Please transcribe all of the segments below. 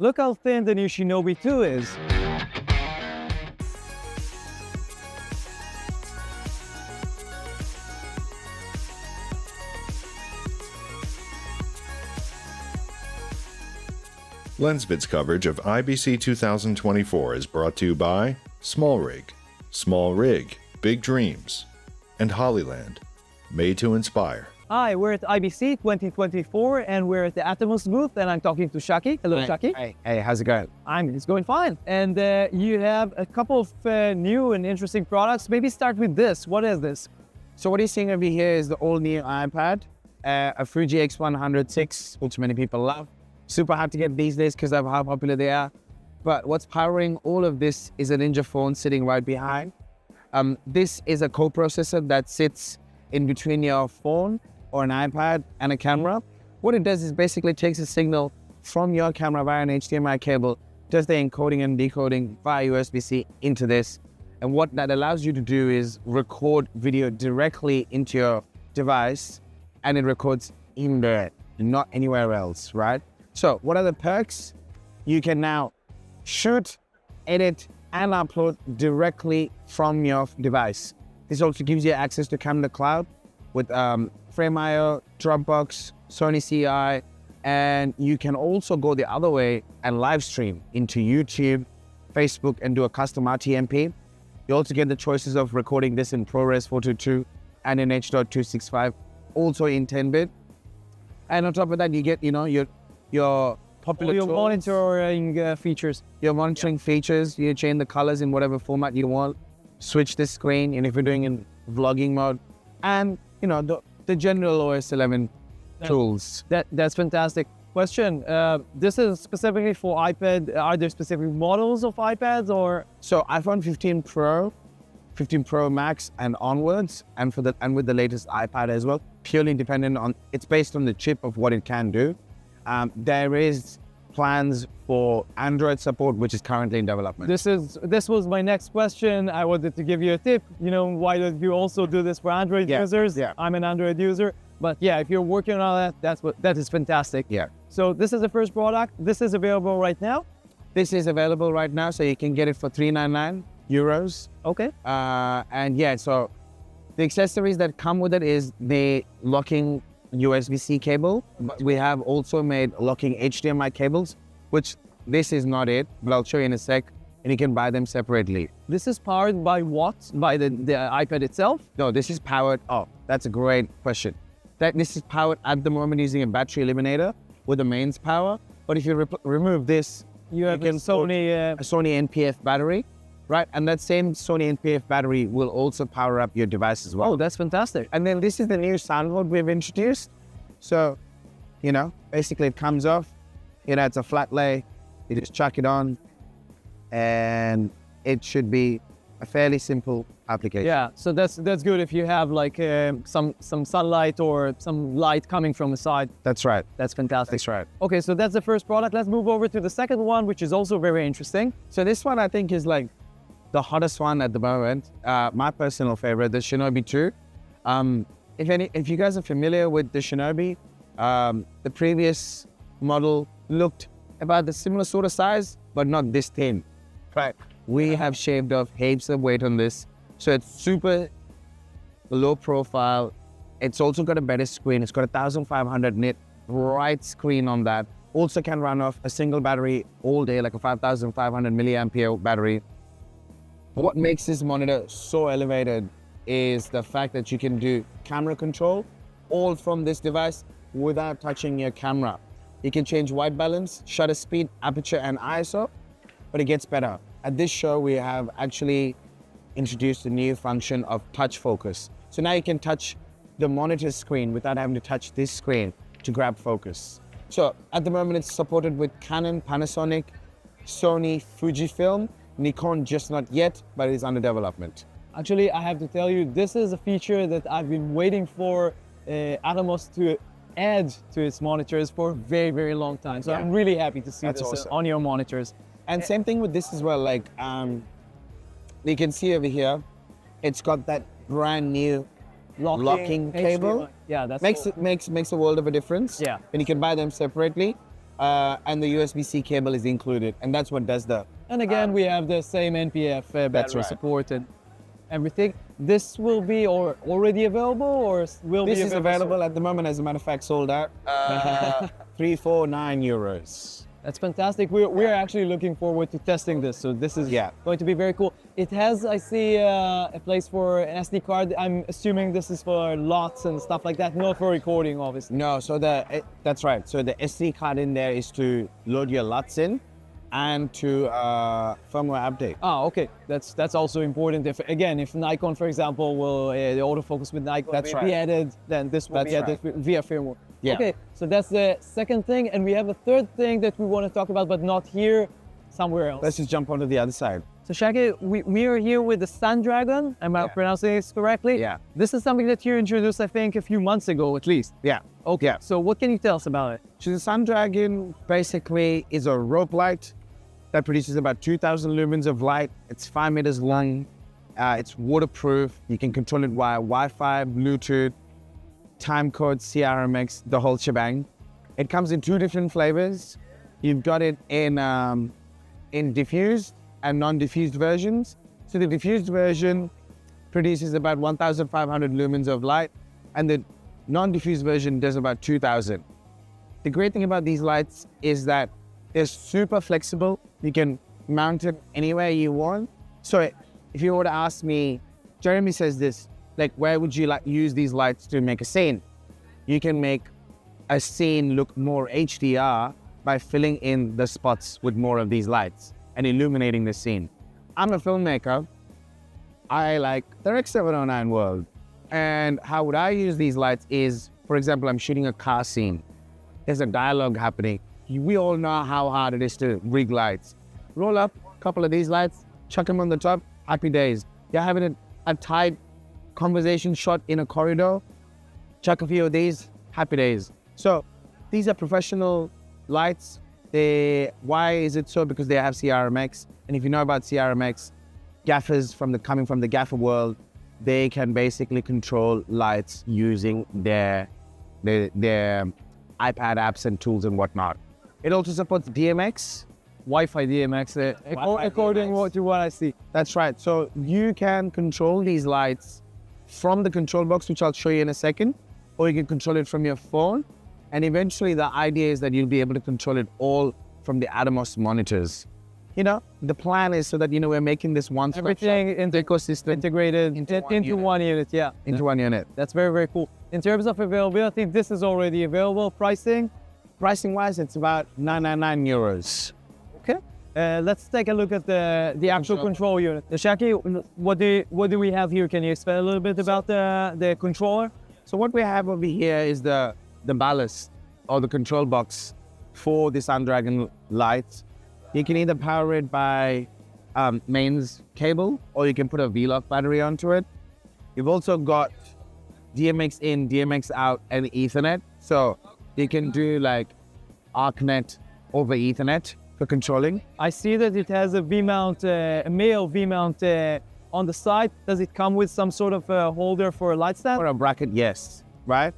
Look how thin the new Shinobi II is. LensVid's coverage of IBC 2024 is brought to you by Small Rig, Big Dreams, and Hollyland, made to inspire. Hi, we're at IBC 2024 and we're at the Atomos booth and I'm talking to Shaki. Hello, Shaki. Hey, how's it going? It's going fine. And you have a couple of new and interesting products. Maybe start with this. What is this? So what you're seeing over here is the all-new iPad, a Fuji X100 which many people love. Super hard to get these days because of how popular they are. But what's powering all of this is a Ninja phone sitting right behind. This is a co-processor that sits in between your phone or an iPad and a camera. What it does is basically takes a signal from your camera via an HDMI cable, does the encoding and decoding via USB-C into this. And what that allows you to do is record video directly into your device, and it records in there, not anywhere else, right? So what are the perks? You can now shoot, edit, and upload directly from your device. This also gives you access to Camera Cloud with Frame.io, Dropbox, Sony CI, and you can also go the other way and live stream into YouTube, Facebook, and do a custom RTMP. You also get the choices of recording this in ProRes 422 and in H.265, also in 10-bit. And on top of that, you get, your popular Your tools. monitoring features. Your monitoring features, you change the colors in whatever format you want, switch the screen, and if you're doing in vlogging mode, and the general OS 11 tools. That's fantastic. Question, this is specifically for iPad. Are there specific models of iPads or? So iPhone 15 Pro, 15 Pro Max and onwards, and with the latest iPad as well, purely dependent on, it's based on the chip of what it can do. There is plans for Android support, which is currently in development. This was my next question. I wanted to give you a tip. Why don't you also do this for Android users? Yeah. I'm an Android user, but yeah, if you're working on that is fantastic. Yeah. So this is the first product. This is available right now. This is available right now, so you can get it for €399. Okay. And yeah, so the accessories that come with it is the locking USB-C cable, but we have also made locking HDMI cables, which this is not it, but I'll show you in a sec, and you can buy them separately. This is powered by what? By the iPad itself? No, this is powered, that's a great question. This is powered at the moment using a battery eliminator with the mains power, but if you remove this, You have a Sony... a Sony NPF battery, right? And that same Sony NPF battery will also power up your device as well. Oh, that's fantastic. And then this is the new soundboard we've introduced. So, basically it comes off, it's a flat lay, you just chuck it on, and it should be a fairly simple application. Yeah, so that's good if you have like some sunlight or some light coming from the side. That's right. That's fantastic. That's right. Okay, so that's the first product. Let's move over to the second one, which is also very interesting. So this one I think is like the hottest one at the moment. My personal favorite, the Shinobi II. If you guys are familiar with the Shinobi, the previous model looked about the similar sort of size, but not this thin. Right. We have shaved off heaps of weight on this. So it's super low profile. It's also got a better screen. It's got 1500 nit bright screen on that. Also can run off a single battery all day, like a 5500 milliampere battery. What makes this monitor so elevated is the fact that you can do camera control all from this device without touching your camera. You can change white balance, shutter speed, aperture, and ISO, but it gets better. At this show, we have actually introduced a new function of touch focus. So now you can touch the monitor screen without having to touch this screen to grab focus. So at the moment, it's supported with Canon, Panasonic, Sony, Fujifilm, Nikon just not yet, but it is under development. Actually, I have to tell you, this is a feature that I've been waiting for Atomos to add to its monitors for a very, very long time. So I'm really happy to see That's this awesome. on your monitors. And same thing with this as well, like you can see over here, it's got that brand new locking cable. Yeah, that's Makes a world of a difference. Yeah. And you can buy them separately. and the USB-C cable is included, and that's what does the. And again, we have the same NPF battery right. support and everything. This will be already available, or will This be is available at the moment, as a matter of fact, sold out. 349 euros. That's fantastic. We're actually looking forward to testing this. So this is going to be very cool. It has, I see, a place for an SD card. I'm assuming this is for lots and stuff like that, not for recording, obviously. No, so that's right. So the SD card in there is to load your LUTs in and to firmware update. Ah, okay. That's also important. If Nikon, for example, will the autofocus with Nikon That's be right. added, then this will be added via firmware. Yeah. Okay, so that's the second thing, and we have a third thing that we want to talk about, but not here, somewhere else. Let's just jump onto the other side. So Shaki, we are here with the Sun Dragon. Am I pronouncing this correctly? Yeah. This is something that you introduced, I think, a few months ago at least. Yeah. Okay. Yeah. So what can you tell us about it? So the Sun Dragon basically is a rope light that produces about 2,000 lumens of light. It's 5 meters long. It's waterproof. You can control it via Wi-Fi, Bluetooth, time code, CRMX, the whole shebang. It comes in 2 different flavors. You've got it in diffused and non-diffused versions. So the diffused version produces about 1,500 lumens of light, and the non-diffused version does about 2,000. The great thing about these lights is that they're super flexible. You can mount it anywhere you want. So if you were to ask me, Jeremy says this, like, where would you use these lights to make a scene? You can make a scene look more HDR by filling in the spots with more of these lights and illuminating the scene. I'm a filmmaker. I like the X709 world. And how would I use these lights is, for example, I'm shooting a car scene. There's a dialogue happening. We all know how hard it is to rig lights. Roll up a couple of these lights, chuck them on the top, happy days. You're having a tight conversation shot in a corridor, chuck a few of these, happy days. So these are professional lights. Why is it so? Because they have CRMX. And if you know about CRMX, gaffers coming from the gaffer world, they can basically control lights using their iPad apps and tools and whatnot. It also supports DMX, Wi-Fi DMX, according to what I see. That's right. So you can control these lights from the control box, which I'll show you in a second, or you can control it from your phone. And eventually the idea is that you'll be able to control it all from the Atomos monitors. You know, the plan is so that, we're making this one Everything in the ecosystem integrated into one unit. Yeah. Into one unit. That's very, very cool. In terms of availability, this is already available. Pricing? Pricing wise, it's about 999 euros. Okay. Let's take a look at the actual control unit. Shaki, what do we have here? Can you explain a little bit about the controller? So what we have over here is the ballast or the control box for the Sun Dragon lights. You can either power it by mains cable, or you can put a V-Lock battery onto it. You've also got DMX in, DMX out, and Ethernet. So you can do like ArcNet over Ethernet for controlling. I see that it has a V-mount, a male V-mount on the side. Does it come with some sort of holder for a light stand? For a bracket, yes, right?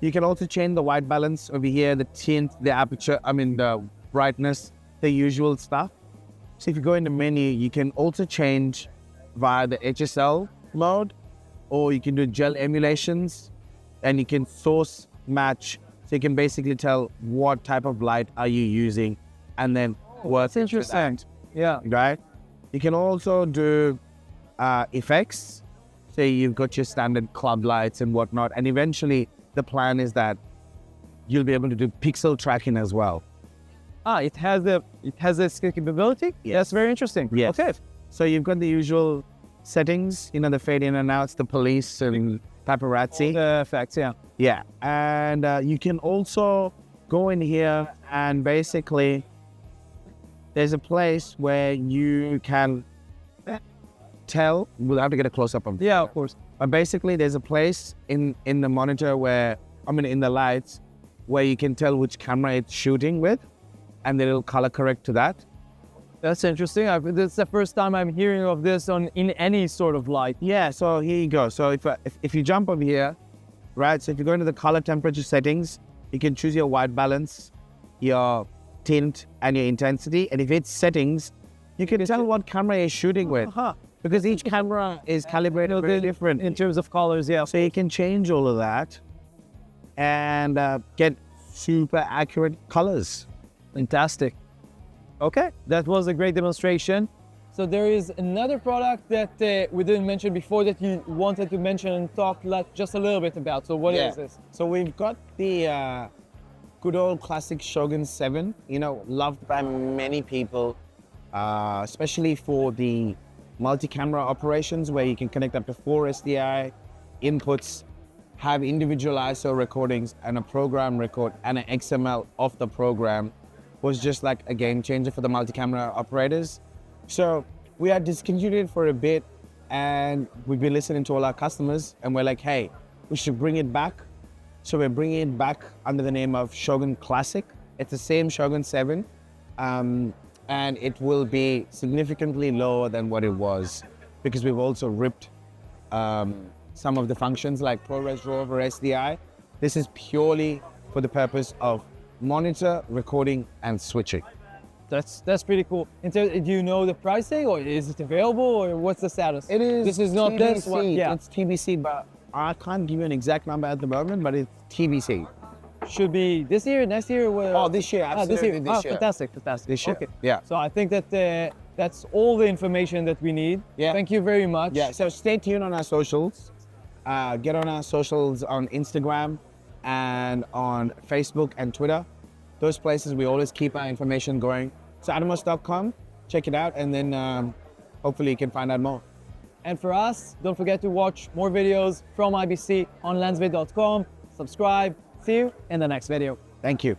You can also change the white balance over here, the tint, the aperture, the brightness, the usual stuff. So if you go in the menu, you can also change via the HSL mode, or you can do gel emulations, and you can source match. So you can basically tell what type of light are you using, and then That's interesting. Yeah. Right? You can also do effects. So you've got your standard club lights and whatnot, and eventually the plan is that you'll be able to do pixel tracking as well. It has this capability? Yes. That's very interesting. Yes. Okay. So you've got the usual settings, the fade in and outs, the police and paparazzi. The effects, yeah. Yeah, and you can also go in here and basically there's a place where you can tell. We'll have to get a close-up of it. Yeah, of course. But basically there's a place in the monitor in the lights, where you can tell which camera it's shooting with, and then it'll color correct to that. That's interesting. This is the first time I'm hearing of this in any sort of light. Yeah, so here you go. So if you jump over here, right, so if you go into the color temperature settings, you can choose your white balance, your tint and your intensity. And if it's settings, you can tell what camera you're shooting with. Because each camera is calibrated very different. In terms of colors, yeah. So you can change all of that and get super accurate colors. Fantastic. Okay, that was a great demonstration. So there is another product that we didn't mention before that you wanted to mention and talk like just a little bit about. So what is this? So we've got the good old classic Shogun 7, you know, loved by many people, especially for the multi-camera operations where you can connect up to 4 SDI inputs, have individual ISO recordings and a program record and an XML of the program. Was just like a game changer for the multi-camera operators. So we are discontinued for a bit and we've been listening to all our customers and we're like, hey, we should bring it back. So we're bringing it back under the name of Shogun Classic. It's the same Shogun 7 and it will be significantly lower than what it was because we've also ripped some of the functions like ProRes RAW over SDI. This is purely for the purpose of monitor, recording, and switching. That's pretty cool. Do you know the pricing, or is it available, or what's the status? It is. This is not TBC. this one. Yeah, It's TBC, but I can't give you an exact number at the moment. But it's TBC. should be this year, next year. Oh, this year, absolutely this year. Fantastic. This year. Okay. Yeah. So I think that that's all the information that we need. Yeah. Thank you very much. Yeah. So stay tuned on our socials. Get on our socials on Instagram and on Facebook and Twitter. Those places we always keep our information going. So Atomos.com, check it out, and then hopefully you can find out more. And for us, don't forget to watch more videos from IBC on LensVid.com. Subscribe. See you in the next video. Thank you.